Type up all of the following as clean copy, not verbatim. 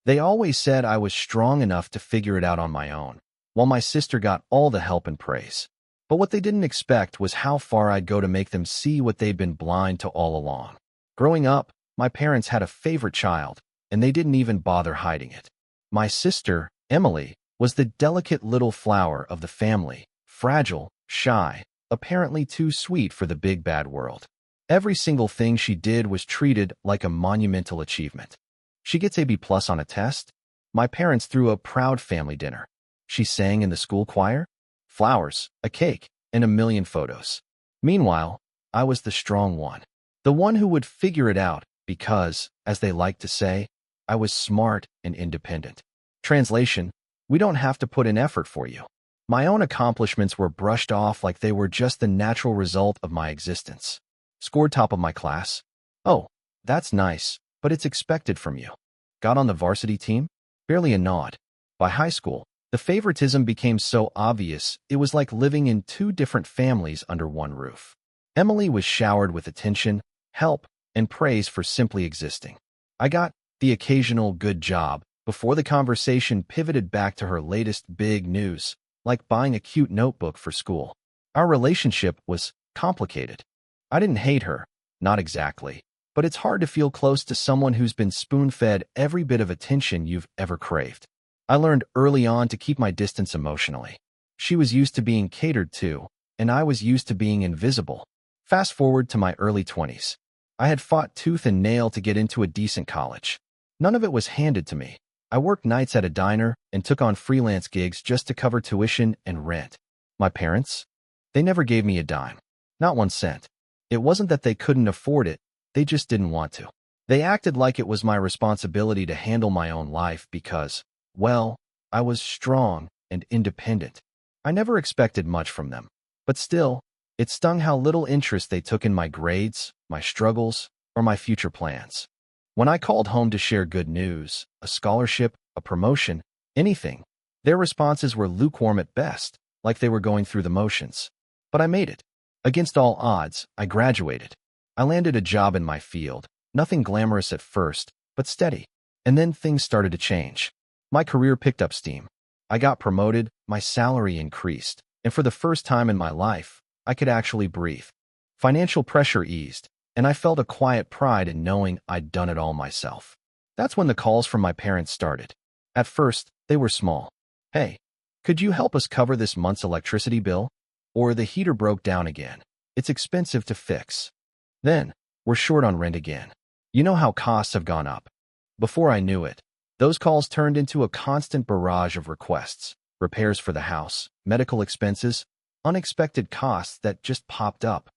They always said I was strong enough to figure it out on my own, while my sister got all the help and praise. But what they didn't expect was how far I'd go to make them see what they'd been blind to all along. Growing up, my parents had a favorite child, and they didn't even bother hiding it. My sister, Emily, was the delicate little flower of the family, fragile, shy, apparently too sweet for the big bad world. Every single thing she did was treated like a monumental achievement. She gets a B+ on a test. My parents threw a proud family dinner. She sang in the school choir. Flowers, a cake, and a million photos. Meanwhile, I was the strong one. The one who would figure it out because, as they like to say, I was smart and independent. Translation: we don't have to put in effort for you. My own accomplishments were brushed off like they were just the natural result of my existence. Scored top of my class. Oh, that's nice, but it's expected from you. Got on the varsity team? Barely a nod. By high school, the favoritism became so obvious it was like living in two different families under one roof. Emily was showered with attention, help, and praise for simply existing. I got the occasional good job before the conversation pivoted back to her latest big news, like buying a cute notebook for school. Our relationship was complicated. I didn't hate her, not exactly, but it's hard to feel close to someone who's been spoon-fed every bit of attention you've ever craved. I learned early on to keep my distance emotionally. She was used to being catered to, and I was used to being invisible. Fast forward to my early 20s. I had fought tooth and nail to get into a decent college. None of it was handed to me. I worked nights at a diner and took on freelance gigs just to cover tuition and rent. My parents? They never gave me a dime. Not 1 cent. It wasn't that they couldn't afford it, they just didn't want to. They acted like it was my responsibility to handle my own life because, well, I was strong and independent. I never expected much from them. But still, it stung how little interest they took in my grades, my struggles, or my future plans. When I called home to share good news, a scholarship, a promotion, anything, their responses were lukewarm at best, like they were going through the motions. But I made it. Against all odds, I graduated. I landed a job in my field, nothing glamorous at first, but steady. And then things started to change. My career picked up steam. I got promoted, my salary increased, and for the first time in my life, I could actually breathe. Financial pressure eased, and I felt a quiet pride in knowing I'd done it all myself. That's when the calls from my parents started. At first, they were small. Hey, could you help us cover this month's electricity bill? Or the heater broke down again. It's expensive to fix. Then, we're short on rent again. You know how costs have gone up. Before I knew it, those calls turned into a constant barrage of requests, repairs for the house, medical expenses, unexpected costs that just popped up.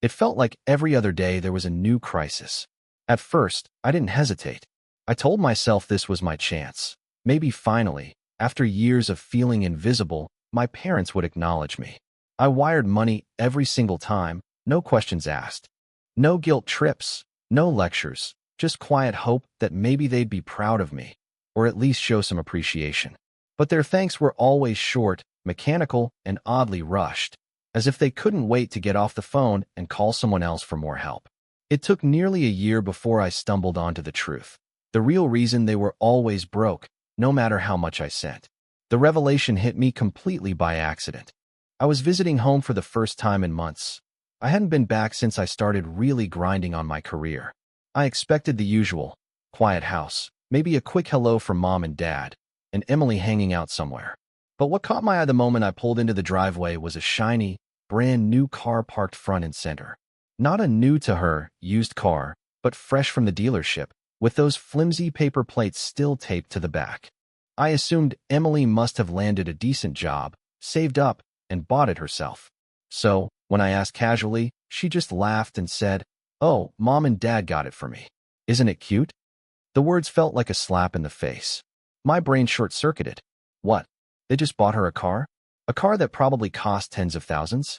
It felt like every other day there was a new crisis. At first, I didn't hesitate. I told myself this was my chance. Maybe finally, after years of feeling invisible, my parents would acknowledge me. I wired money every single time, no questions asked. No guilt trips, no lectures, just quiet hope that maybe they'd be proud of me, or at least show some appreciation. But their thanks were always short, mechanical, and oddly rushed, as if they couldn't wait to get off the phone and call someone else for more help. It took nearly a year before I stumbled onto the truth. The real reason they were always broke, no matter how much I sent. The revelation hit me completely by accident. I was visiting home for the first time in months. I hadn't been back since I started really grinding on my career. I expected the usual, quiet house, maybe a quick hello from mom and dad, and Emily hanging out somewhere. But what caught my eye the moment I pulled into the driveway was a shiny, brand new car parked front and center. Not a new-to-her, used car, but fresh from the dealership, with those flimsy paper plates still taped to the back. I assumed Emily must have landed a decent job, saved up, and bought it herself. So, when I asked casually, she just laughed and said, "Oh, mom and dad got it for me. Isn't it cute?" The words felt like a slap in the face. My brain short-circuited. What? They just bought her a car? A car that probably cost tens of thousands?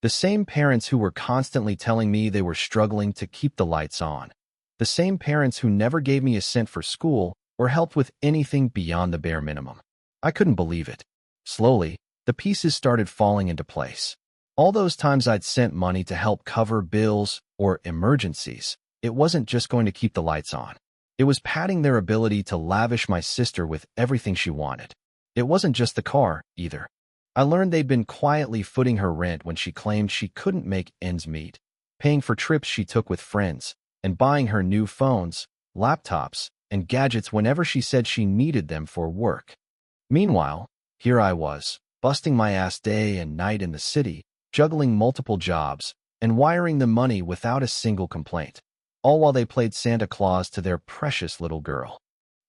The same parents who were constantly telling me they were struggling to keep the lights on. The same parents who never gave me a cent for school or helped with anything beyond the bare minimum. I couldn't believe it. Slowly, the pieces started falling into place. All those times I'd sent money to help cover bills or emergencies, it wasn't just going to keep the lights on. It was padding their ability to lavish my sister with everything she wanted. It wasn't just the car, either. I learned they'd been quietly footing her rent when she claimed she couldn't make ends meet, paying for trips she took with friends, and buying her new phones, laptops, and gadgets whenever she said she needed them for work. Meanwhile, here I was, busting my ass day and night in the city, juggling multiple jobs, and wiring them money without a single complaint, all while they played Santa Claus to their precious little girl.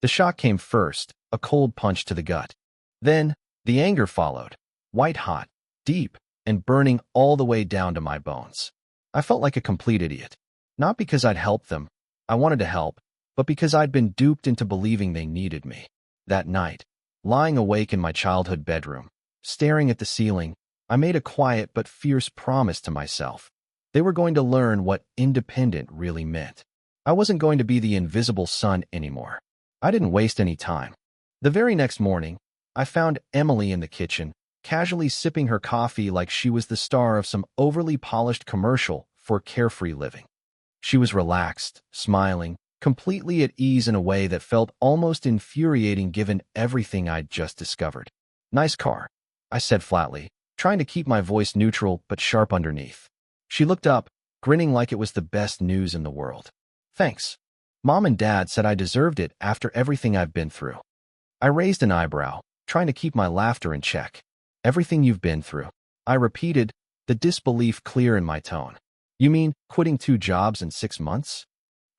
The shock came first, a cold punch to the gut. Then, the anger followed, white-hot, deep, and burning all the way down to my bones. I felt like a complete idiot. Not because I'd helped them, I wanted to help, but because I'd been duped into believing they needed me. That night, lying awake in my childhood bedroom, staring at the ceiling, I made a quiet but fierce promise to myself. They were going to learn what independent really meant. I wasn't going to be the invisible son anymore. I didn't waste any time. The very next morning, I found Emily in the kitchen, casually sipping her coffee like she was the star of some overly polished commercial for carefree living. She was relaxed, smiling, completely at ease in a way that felt almost infuriating given everything I'd just discovered. "Nice car," I said flatly, trying to keep my voice neutral but sharp underneath. She looked up, grinning like it was the best news in the world. "Thanks. Mom and Dad said I deserved it after everything I've been through." I raised an eyebrow, trying to keep my laughter in check. "Everything you've been through," I repeated, the disbelief clear in my tone. "You mean quitting 2 jobs in 6 months?"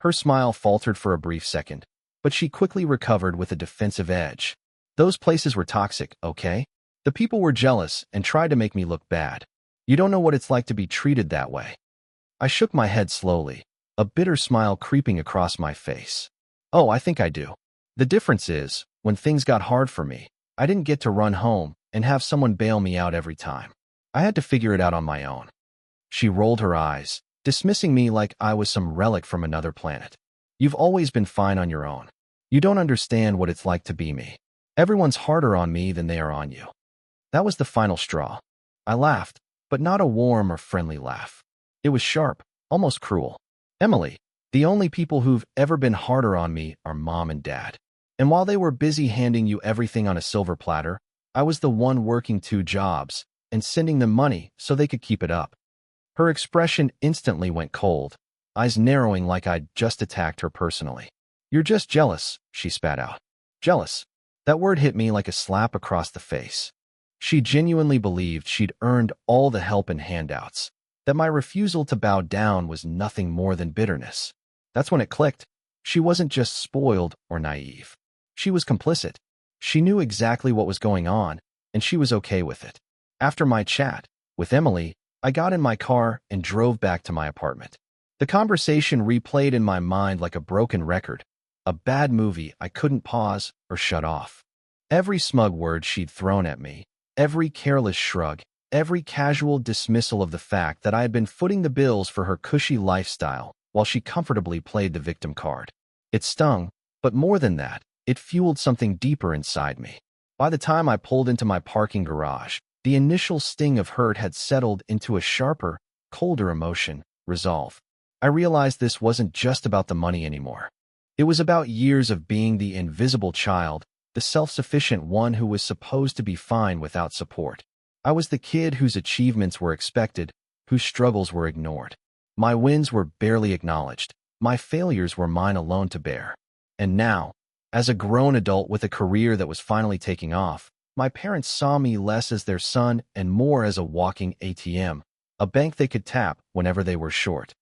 Her smile faltered for a brief second, but she quickly recovered with a defensive edge. "Those places were toxic, okay? The people were jealous and tried to make me look bad. You don't know what it's like to be treated that way." I shook my head slowly, a bitter smile creeping across my face. "Oh, I think I do. The difference is, when things got hard for me, I didn't get to run home and have someone bail me out every time. I had to figure it out on my own." She rolled her eyes, dismissing me like I was some relic from another planet. "You've always been fine on your own. You don't understand what it's like to be me. Everyone's harder on me than they are on you." That was the final straw. I laughed, but not a warm or friendly laugh. It was sharp, almost cruel. "Emily, the only people who've ever been harder on me are Mom and Dad. And while they were busy handing you everything on a silver platter, I was the one working 2 jobs and sending them money so they could keep it up." Her expression instantly went cold, eyes narrowing like I'd just attacked her personally. "You're just jealous," she spat out. Jealous. That word hit me like a slap across the face. She genuinely believed she'd earned all the help and handouts, that my refusal to bow down was nothing more than bitterness. That's when it clicked. She wasn't just spoiled or naive. She was complicit. She knew exactly what was going on, and she was okay with it. After my chat with Emily, I got in my car and drove back to my apartment. The conversation replayed in my mind like a broken record, a bad movie I couldn't pause or shut off. Every smug word she'd thrown at me, every careless shrug, every casual dismissal of the fact that I had been footing the bills for her cushy lifestyle while she comfortably played the victim card. It stung, but more than that, it fueled something deeper inside me. By the time I pulled into my parking garage, the initial sting of hurt had settled into a sharper, colder emotion, resolve. I realized this wasn't just about the money anymore. It was about years of being the invisible child, the self-sufficient one who was supposed to be fine without support. I was the kid whose achievements were expected, whose struggles were ignored. My wins were barely acknowledged. My failures were mine alone to bear. And now, as a grown adult with a career that was finally taking off, my parents saw me less as their son and more as a walking ATM, a bank they could tap whenever they were short.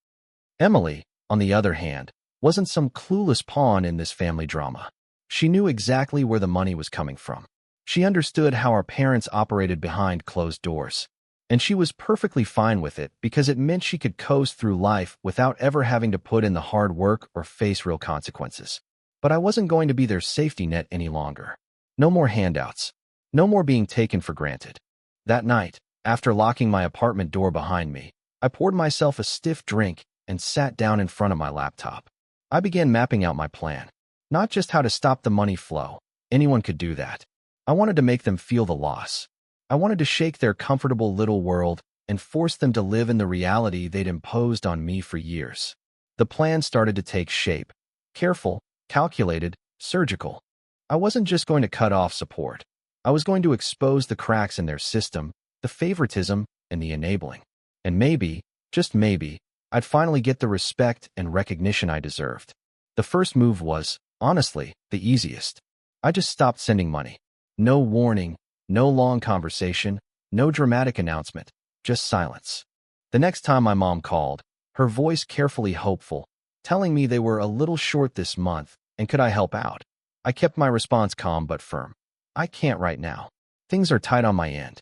Emily, on the other hand, wasn't some clueless pawn in this family drama. She knew exactly where the money was coming from. She understood how our parents operated behind closed doors. And she was perfectly fine with it because it meant she could coast through life without ever having to put in the hard work or face real consequences. But I wasn't going to be their safety net any longer. No more handouts. No more being taken for granted. That night, after locking my apartment door behind me, I poured myself a stiff drink and sat down in front of my laptop. I began mapping out my plan. Not just how to stop the money flow. Anyone could do that. I wanted to make them feel the loss. I wanted to shake their comfortable little world and force them to live in the reality they'd imposed on me for years. The plan started to take shape. Careful, calculated, surgical. I wasn't just going to cut off support. I was going to expose the cracks in their system, the favoritism, and the enabling. And maybe, just maybe, I'd finally get the respect and recognition I deserved. The first move was, honestly, the easiest. I just stopped sending money. No warning, no long conversation, no dramatic announcement, just silence. The next time my mom called, her voice carefully hopeful, telling me they were a little short this month and could I help out. I kept my response calm but firm. I can't right now. Things are tight on my end.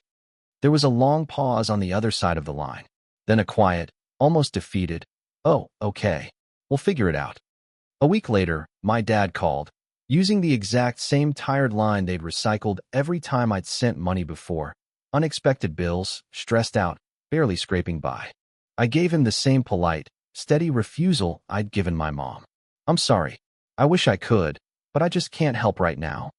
There was a long pause on the other side of the line. Then a quiet, almost defeated, "Oh, okay. We'll figure it out." A week later, my dad called, using the exact same tired line they'd recycled every time I'd sent money before. Unexpected bills, stressed out, barely scraping by. I gave him the same polite, steady refusal I'd given my mom. "I'm sorry. I wish I could, but I just can't help right now."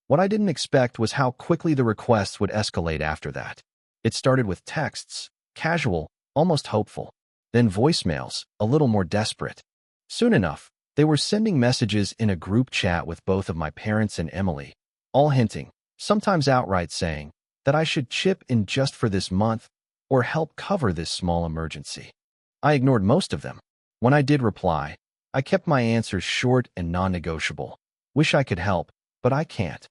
What I didn't expect was how quickly the requests would escalate after that. It started with texts, casual, almost hopeful. Then voicemails, a little more desperate. Soon enough, they were sending messages in a group chat with both of my parents and Emily, all hinting, sometimes outright saying, that I should chip in just for this month or help cover this small emergency. I ignored most of them. When I did reply, I kept my answers short and non-negotiable. Wish I could help, but I can't.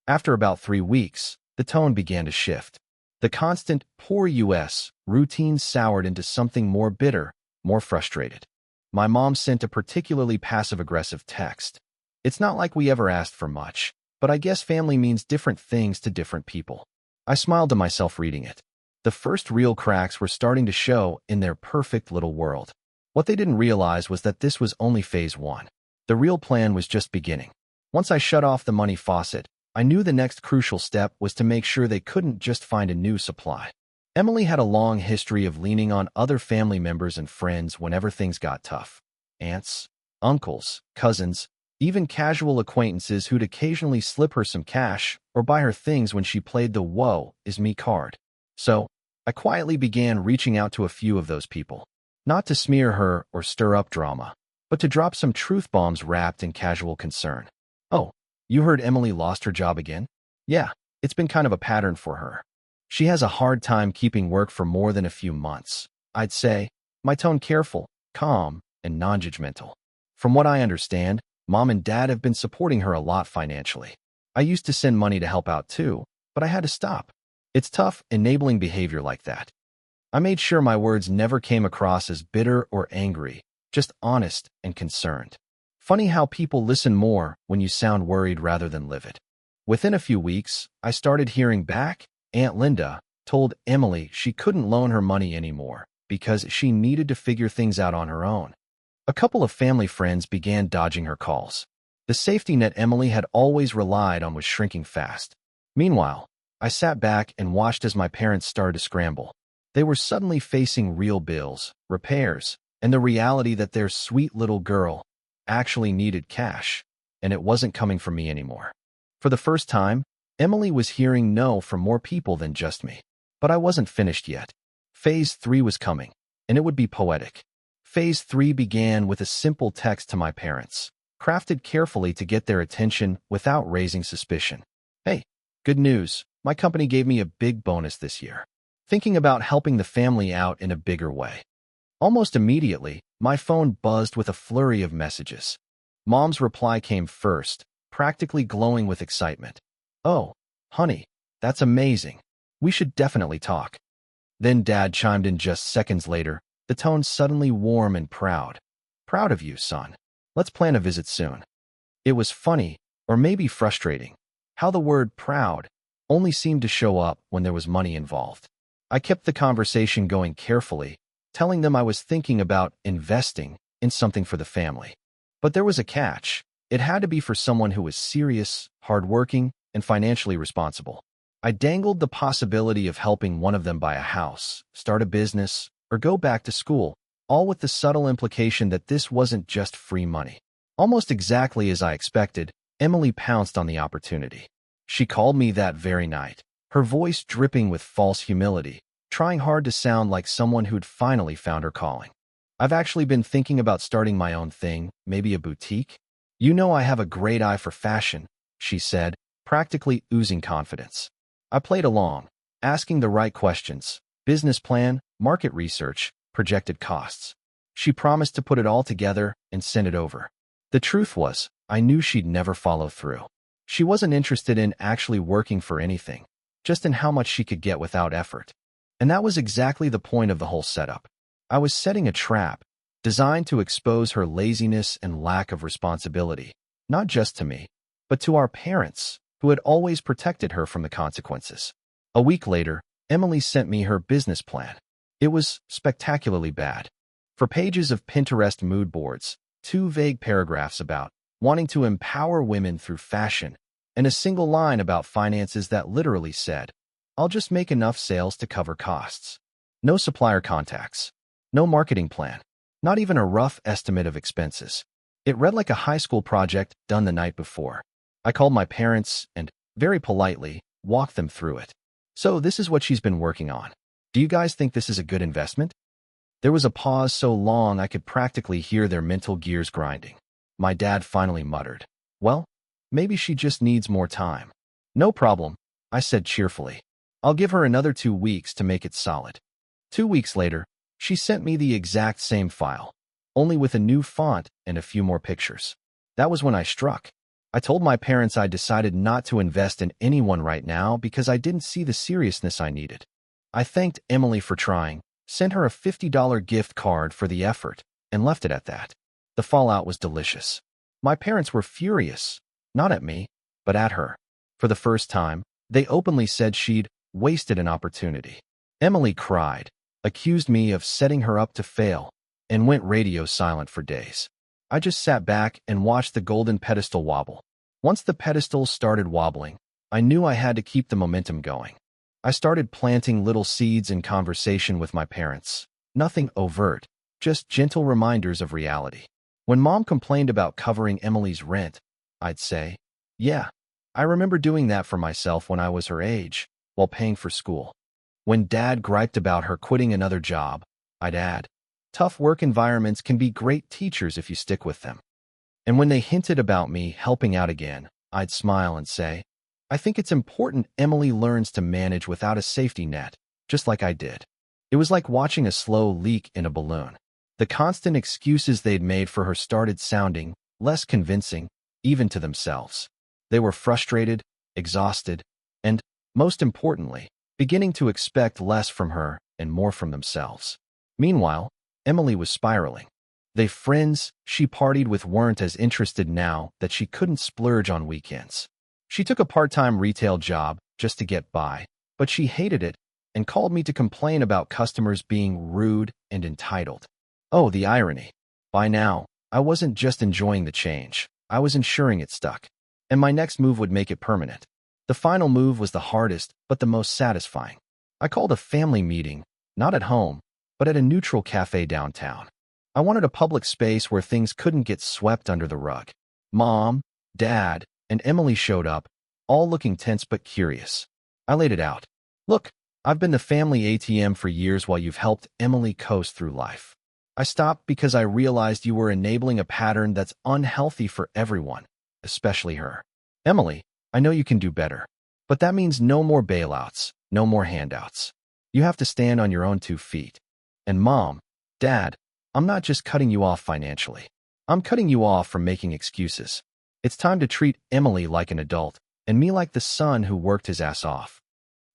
After about 3 weeks, the tone began to shift. The constant poor US routine soured into something more bitter, more frustrated. My mom sent a particularly passive-aggressive text. "It's not like we ever asked for much, but I guess family means different things to different people." I smiled to myself reading it. The first real cracks were starting to show in their perfect little world. What they didn't realize was that this was only phase 1. The real plan was just beginning. Once I shut off the money faucet, I knew the next crucial step was to make sure they couldn't just find a new supply. Emily had a long history of leaning on other family members and friends whenever things got tough. Aunts, uncles, cousins, even casual acquaintances who'd occasionally slip her some cash or buy her things when she played the "woe is me" card. So, I quietly began reaching out to a few of those people. Not to smear her or stir up drama, but to drop some truth bombs wrapped in casual concern. "Oh, you heard Emily lost her job again?" "Yeah, it's been kind of a pattern for her. She has a hard time keeping work for more than a few months," I'd say, my tone careful, calm, and non-judgmental. "From what I understand, Mom and Dad have been supporting her a lot financially. I used to send money to help out too, but I had to stop. It's tough enabling behavior like that." I made sure my words never came across as bitter or angry, just honest and concerned. Funny how people listen more when you sound worried rather than livid. Within a few weeks, I started hearing back. Aunt Linda told Emily she couldn't loan her money anymore because she needed to figure things out on her own. A couple of family friends began dodging her calls. The safety net Emily had always relied on was shrinking fast. Meanwhile, I sat back and watched as my parents started to scramble. They were suddenly facing real bills, repairs, and the reality that their sweet little girl actually needed cash, and it wasn't coming from me anymore. For the first time, Emily was hearing no from more people than just me. But I wasn't finished yet. Phase 3 was coming, and it would be poetic. Phase 3 began with a simple text to my parents, crafted carefully to get their attention without raising suspicion. "Hey, good news. My company gave me a big bonus this year. Thinking about helping the family out in a bigger way." Almost immediately, my phone buzzed with a flurry of messages. Mom's reply came first, practically glowing with excitement. "Oh, honey, that's amazing. We should definitely talk." Then Dad chimed in just seconds later, the tone suddenly warm and proud. "Proud of you, son. Let's plan a visit soon." It was funny, or maybe frustrating, how the word proud only seemed to show up when there was money involved. I kept the conversation going carefully, telling them I was thinking about investing in something for the family. But there was a catch. It had to be for someone who was serious, hardworking, and financially responsible. I dangled the possibility of helping one of them buy a house, start a business, or go back to school, all with the subtle implication that this wasn't just free money. Almost exactly as I expected, Emily pounced on the opportunity. She called me that very night, her voice dripping with false humility, trying hard to sound like someone who'd finally found her calling. "I've actually been thinking about starting my own thing, maybe a boutique." "You know I have a great eye for fashion," she said, practically oozing confidence. I played along, asking the right questions: business plan, market research, projected costs. She promised to put it all together and send it over. The truth was, I knew she'd never follow through. She wasn't interested in actually working for anything, just in how much she could get without effort. And that was exactly the point of the whole setup. I was setting a trap, designed to expose her laziness and lack of responsibility, not just to me, but to our parents, who had always protected her from the consequences. A week later, Emily sent me her business plan. It was spectacularly bad. For pages of Pinterest mood boards, 2 vague paragraphs about wanting to empower women through fashion, and a single line about finances that literally said, "I'll just make enough sales to cover costs." No supplier contacts. No marketing plan. Not even a rough estimate of expenses. It read like a high school project done the night before. I called my parents and, very politely, walked them through it. "So this is what she's been working on. Do you guys think this is a good investment?" There was a pause so long I could practically hear their mental gears grinding. My dad finally muttered, "Well, maybe she just needs more time." "No problem," I said cheerfully. "I'll give her another 2 weeks to make it solid." 2 weeks later, she sent me the exact same file, only with a new font and a few more pictures. That was when I struck. I told my parents I decided not to invest in anyone right now because I didn't see the seriousness I needed. I thanked Emily for trying, sent her a $50 gift card for the effort, and left it at that. The fallout was delicious. My parents were furious, not at me, but at her. For the first time, they openly said she'd wasted an opportunity. Emily cried, accused me of setting her up to fail, and went radio silent for days. I just sat back and watched the golden pedestal wobble. Once the pedestal started wobbling, I knew I had to keep the momentum going. I started planting little seeds in conversation with my parents. Nothing overt, just gentle reminders of reality. When Mom complained about covering Emily's rent, I'd say, "Yeah, I remember doing that for myself when I was her age, while paying for school." When Dad griped about her quitting another job, I'd add, "Tough work environments can be great teachers if you stick with them." And when they hinted about me helping out again, I'd smile and say, "I think it's important Emily learns to manage without a safety net, just like I did." It was like watching a slow leak in a balloon. The constant excuses they'd made for her started sounding less convincing, even to themselves. They were frustrated, exhausted, and, most importantly, beginning to expect less from her and more from themselves. Meanwhile, Emily was spiraling. The friends she partied with weren't as interested now that she couldn't splurge on weekends. She took a part-time retail job just to get by, but she hated it and called me to complain about customers being rude and entitled. Oh, the irony. By now, I wasn't just enjoying the change. I was ensuring it stuck. And my next move would make it permanent. The final move was the hardest, but the most satisfying. I called a family meeting, not at home, but at a neutral cafe downtown. I wanted a public space where things couldn't get swept under the rug. Mom, Dad, and Emily showed up, all looking tense but curious. I laid it out. "Look, I've been the family ATM for years while you've helped Emily coast through life. I stopped because I realized you were enabling a pattern that's unhealthy for everyone, especially her. Emily, I know you can do better, but that means no more bailouts, no more handouts. You have to stand on your own 2 feet. And Mom, Dad, I'm not just cutting you off financially. I'm cutting you off from making excuses. It's time to treat Emily like an adult, and me like the son who worked his ass off."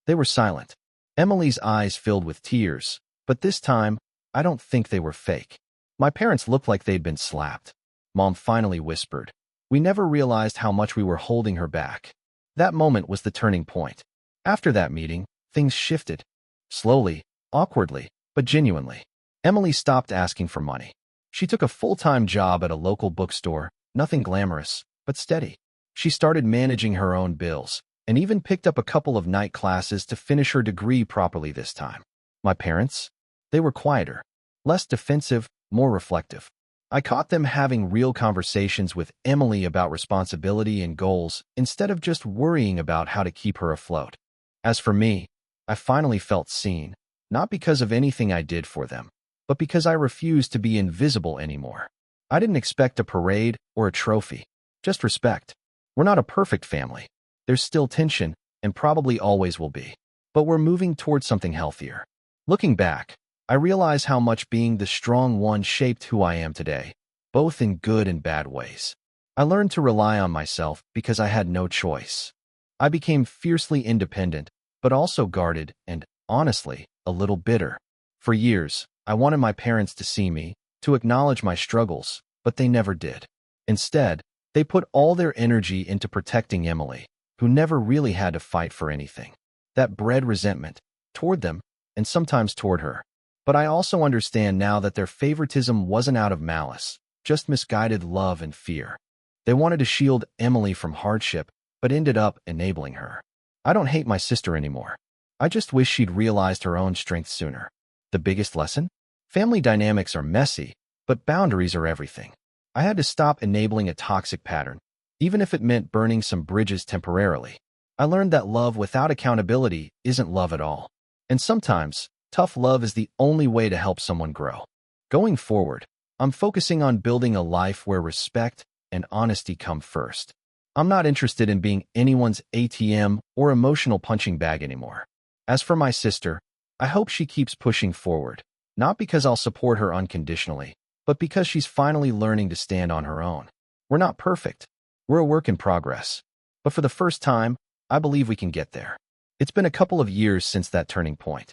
They were silent. Emily's eyes filled with tears, but this time, I don't think they were fake. My parents looked like they'd been slapped. Mom finally whispered, "We never realized how much we were holding her back." That moment was the turning point. After that meeting, things shifted. Slowly, awkwardly, but genuinely. Emily stopped asking for money. She took a full-time job at a local bookstore, nothing glamorous, but steady. She started managing her own bills, and even picked up a couple of night classes to finish her degree properly this time. My parents? They were quieter, less defensive, more reflective. I caught them having real conversations with Emily about responsibility and goals instead of just worrying about how to keep her afloat. As for me, I finally felt seen, not because of anything I did for them, but because I refused to be invisible anymore. I didn't expect a parade or a trophy. just respect. We're not a perfect family. There's still tension, and probably always will be. But we're moving towards something healthier. Looking back, I realize how much being the strong one shaped who I am today, both in good and bad ways. I learned to rely on myself because I had no choice. I became fiercely independent, but also guarded and, honestly, a little bitter. For years, I wanted my parents to see me, to acknowledge my struggles, but they never did. Instead, they put all their energy into protecting Emily, who never really had to fight for anything. That bred resentment toward them and sometimes toward her. But I also understand now that their favoritism wasn't out of malice, just misguided love and fear. They wanted to shield Emily from hardship, but ended up enabling her. I don't hate my sister anymore. I just wish she'd realized her own strength sooner. The biggest lesson? Family dynamics are messy, but boundaries are everything. I had to stop enabling a toxic pattern, even if it meant burning some bridges temporarily. I learned that love without accountability isn't love at all. And sometimes, tough love is the only way to help someone grow. Going forward, I'm focusing on building a life where respect and honesty come first. I'm not interested in being anyone's ATM or emotional punching bag anymore. As for my sister, I hope she keeps pushing forward, not because I'll support her unconditionally, but because she's finally learning to stand on her own. We're not perfect. We're a work in progress. But for the first time, I believe we can get there. It's been a couple of years since that turning point.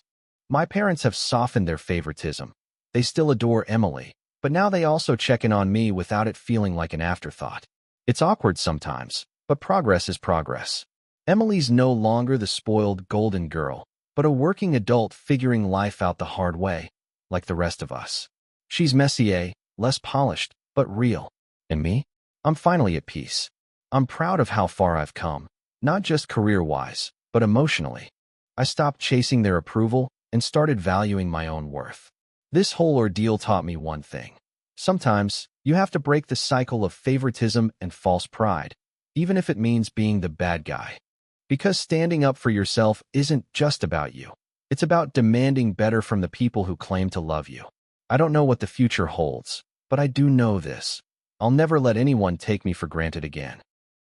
My parents have softened their favoritism. They still adore Emily, but now they also check in on me without it feeling like an afterthought. It's awkward sometimes, but progress is progress. Emily's no longer the spoiled golden girl, but a working adult figuring life out the hard way, like the rest of us. She's messier, less polished, but real. And me? I'm finally at peace. I'm proud of how far I've come, not just career-wise, but emotionally. I stopped chasing their approval and started valuing my own worth. This whole ordeal taught me one thing. Sometimes, you have to break the cycle of favoritism and false pride, even if it means being the bad guy. Because standing up for yourself isn't just about you. It's about demanding better from the people who claim to love you. I don't know what the future holds, but I do know this. I'll never let anyone take me for granted again.